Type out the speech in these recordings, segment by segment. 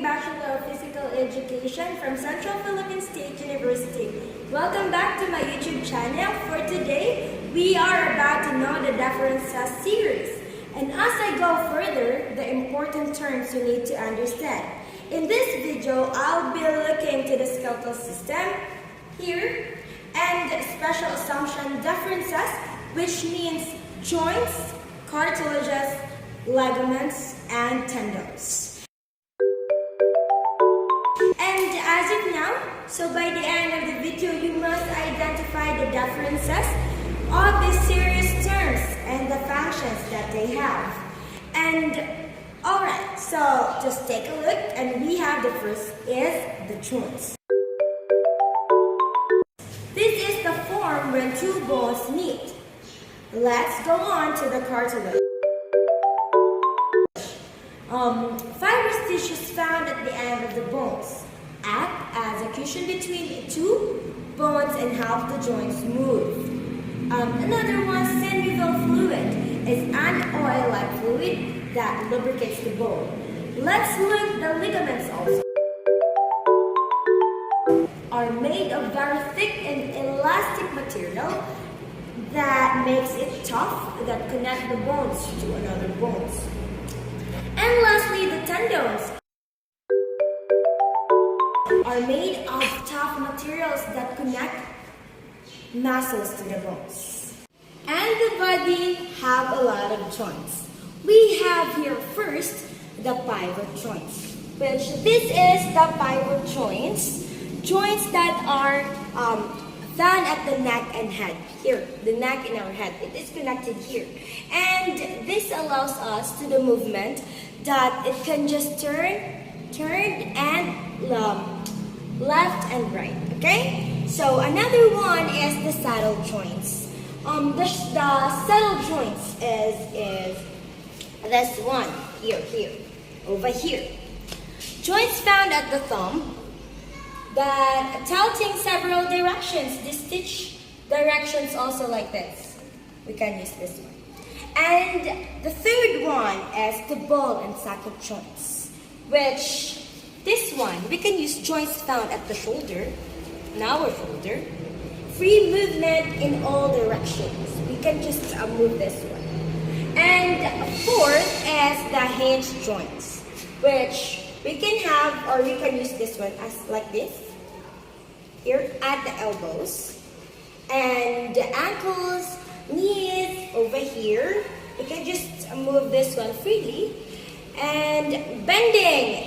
studying Bachelor of Physical Education from Central Philippine State University. Welcome back to my YouTube channel. For today, we are about to know the differences series. And as I go further, the important terms you need to understand. In this video, I'll be looking to the skeletal system here and special assumption differences, which means joints, cartilages, ligaments, and tendons. And as of now, so by the end of the video, you must identify the differences of these serious terms and the functions that they have. And alright, so just take a look, and we have the first is the joints. This is the form when two bones meet. Let's go on to the cartilage. Fibrous tissues found at the end of the bones act as a cushion between two bones and help the joints move. Another one, synovial fluid, is an oil-like fluid that lubricates the bone. Let's look at the ligaments also. Are made of very thick and elastic material that makes it tough, that connect the bones to another bones. And lastly, the tendons are made of tough materials that connect muscles to the bones. And the body have a lot of joints. We have here first the pivot joints, which this is the pivot joints that are found at the neck and head. Here, the neck and our head, it is connected here. And this allows us to the movement that it can just turn and left and right, okay? So another one is the saddle joints. The saddle joints is this one, here, over here. Joints found at the thumb that tilting several directions. The stitch directions also like this. We can use this one. And the third one is the ball and socket joints, which this one, we can use joints found at the shoulder, in our shoulder. Free movement in all directions. We can just move this one. And fourth is the hinge joints, which we can have, or we can use this one as like this, here at the elbows, and the ankles, knees over here. We can just move this one freely, and bending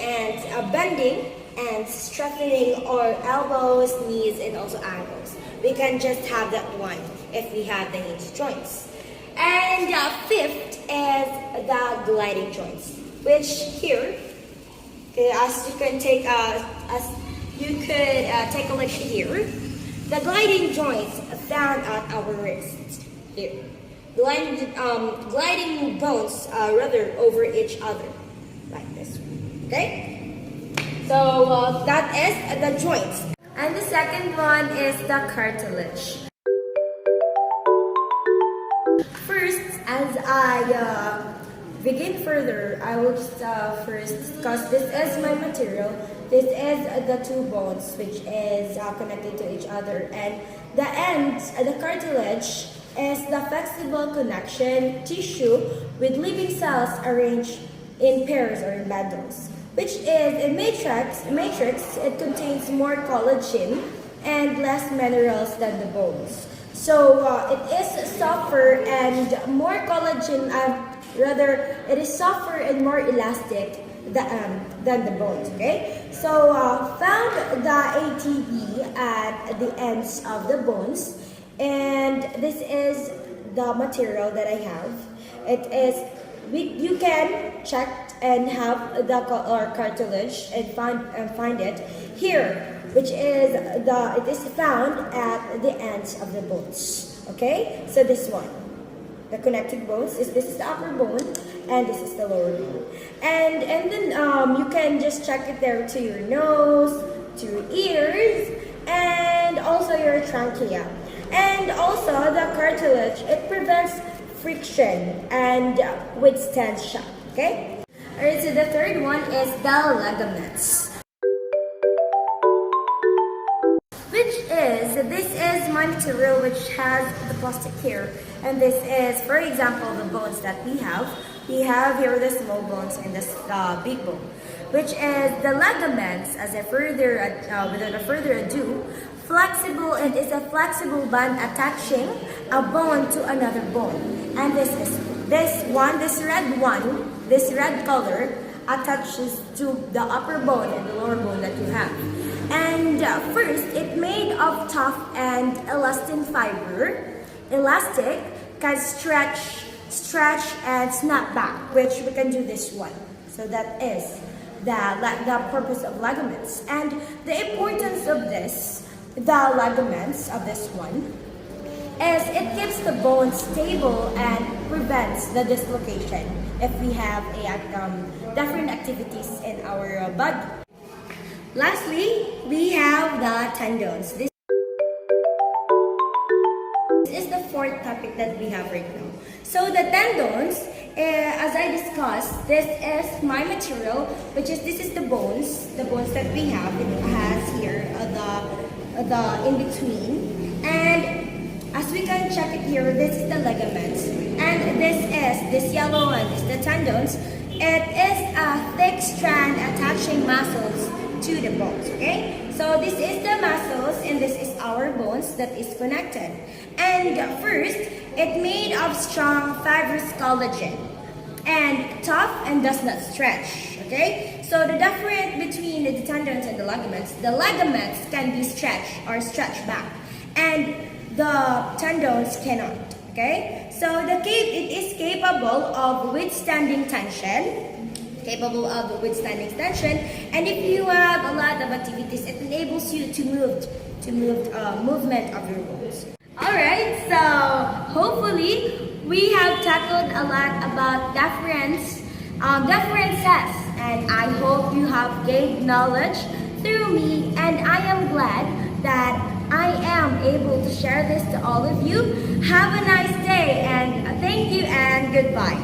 and strengthening our elbows, knees, and also ankles. We can just have that one if we have the hinge joints. And fifth is the gliding joints, which here, as you can take take a look here. The gliding joints found at our wrists here. Gliding bones rather over each other like this. Okay. So that is the joints. And the second one is the cartilage. First, as I begin further, I will just first discuss this is my material. This is the two bones which is connected to each other, and the ends, the cartilage, is the flexible connection tissue with living cells arranged in pairs or in bundles, which is a matrix. It contains more collagen and less minerals than the bones. So it is softer and more collagen. Rather, it is softer and more elastic than the bones. Okay. So found the ATP at the ends of the bones, and this is the material that I have. It is you can check and have the cartilage and find it here, which is it is found at the ends of the bones. Okay, so this one, the connected bones, this is the upper bone, and this is the lower bone. And then you can just check it there to your nose, to your ears, and also your trachea. And also the cartilage, it prevents friction and withstands shock. Okay. Alright, so the third one is the ligaments. This is my material which has the plastic here. And this is, for example, the bones that we have. We have here the small bones and the big bone, which is the ligaments. As a without further ado, flexible. It is a flexible band attaching a bone to another bone. And this red color attaches to the upper bone and the lower bone that you have. And first, it's made of tough and elastin fiber. Elastic can stretch and snap back, which we can do this one. So that is the purpose of ligaments. And the importance of the ligaments of this one, is it keeps the bone stable and prevents the dislocation if we have different activities in our body. Lastly, we have the tendons. This is the fourth topic that we have right now. So the tendons, as I discussed, this is my material, this is the bones that we have. It has here the in between, and as we can check it here, this is the ligaments, and this yellow one is the tendons. It is a thick strand attaching muscles to the bones, okay? So this is the muscles and this is our bones that is connected. And first, it's made of strong fibrous collagen and tough and does not stretch, okay? So the difference between the tendons and the ligaments can be stretched or stretched back, and the tendons cannot, okay? So it is capable of withstanding tension, and if you have a lot of activities, it enables you to movement of your bones. Alright, so hopefully we have tackled a lot about differences, and I hope you have gained knowledge through me, and I am glad that I am able to share this to all of you. Have a nice day, and thank you and goodbye.